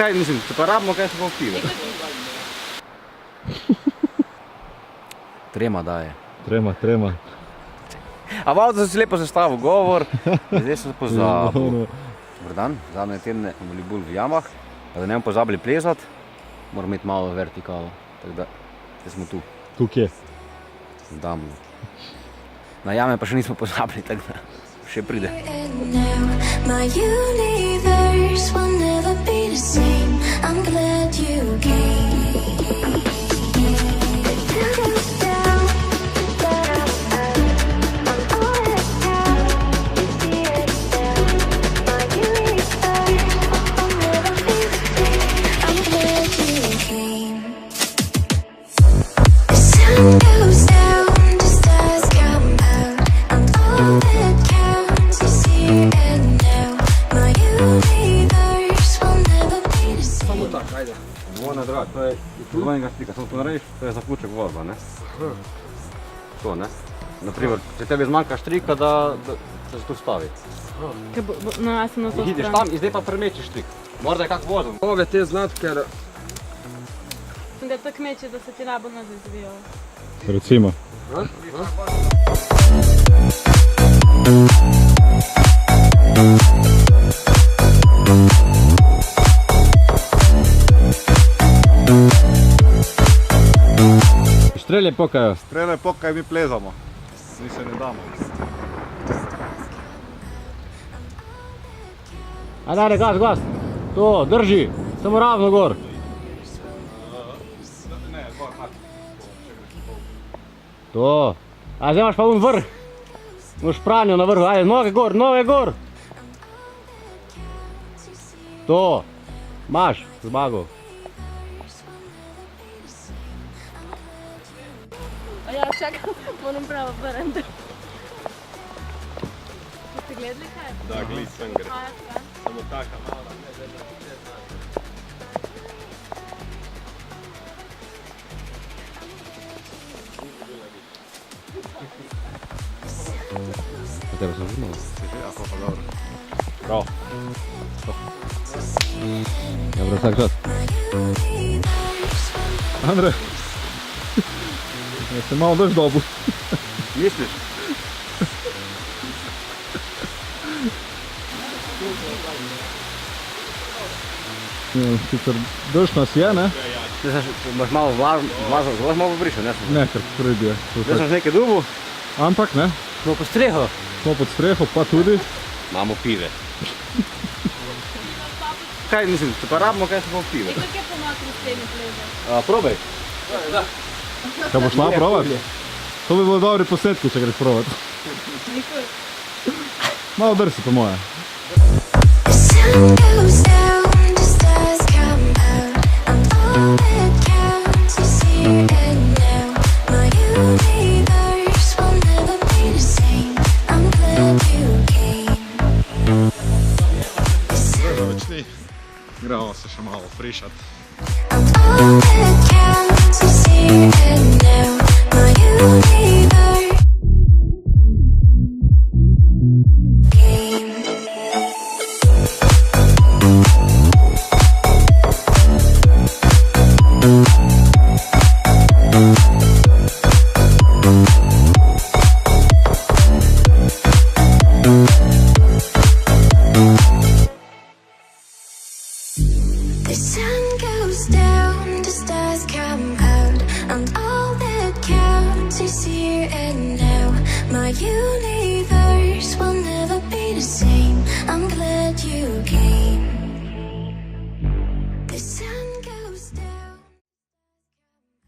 Kaj mislim, če pa rabimo, kaj se pa vpive? Trema daje. Trema. A malo da si lepo zastavil govor, zdaj sem pozabil. Dobar dan, zadnje tedne smo bili bolj v jamah, pa da ne bomo pozabili plezati, moramo imeti malo vertikalo, tako da zdaj smo tu. Tu kje? Damno. Na jame pa še nismo pozabili, tako da še pride. My universe will never be the same. I'm glad you came. Dvojna drag, to je dvojnega stika, samo to narediš, to je zaključek vodba, ne? To, ne? Naprimer, če tebi zmanjka štrika, da se tu stavi. No, jaz sem na to Hidiš tam in zdaj pa premečiš štrik. Morda je kak vozom. Ove te znati, ker... Da tako meče, da se ti najbolj nazaj zvijo. Recimo. Strelje pokajo. Strelje pokaj, mi plezamo. Mi se ne damo. A daj, gas. To, drži. Samo ravno gor. To. A zdaj imaš pa vrh. Imaš pranjo na vrhu. Ajde, noge gor. To. Maš, zmagal. A ja, čakam, moram pravo barem. Ste gledali kaj? Da, gled sem gre. Samo taka mala. A tebe sem vrnil? Ja, pa dobro. Prav. Dobro, vsak čas. Andrej. Ja se malo drž dobu. Misliš? Sicer drž nas je, ne? Zdaj boš malo vlažal, boš malo pobrišel, ne? Ne, ker predi je. Zdaj sem nekaj dubu. Ampak ne, Smo po streho. smo pod streho, pa tudi. Imamo pive. Kaj mislim, če pa rabimo, kaj se pa vpive? Kako je pomakni s temi pleze? Probaj. Kaj boš šla provat? To bi bilo dobri posnetki, če greš provat. Nikoli. Malo drsi po moje. The sun goes down, the stars come out. I'm all that counts, you see it now. My universe will never be the same. I'm glad you came. Več ni. Gremo se še malo frišati. I'm all that counts, you see it now. My universe came. The sun goes down, the stars come out, and all that counts is here and now. My universe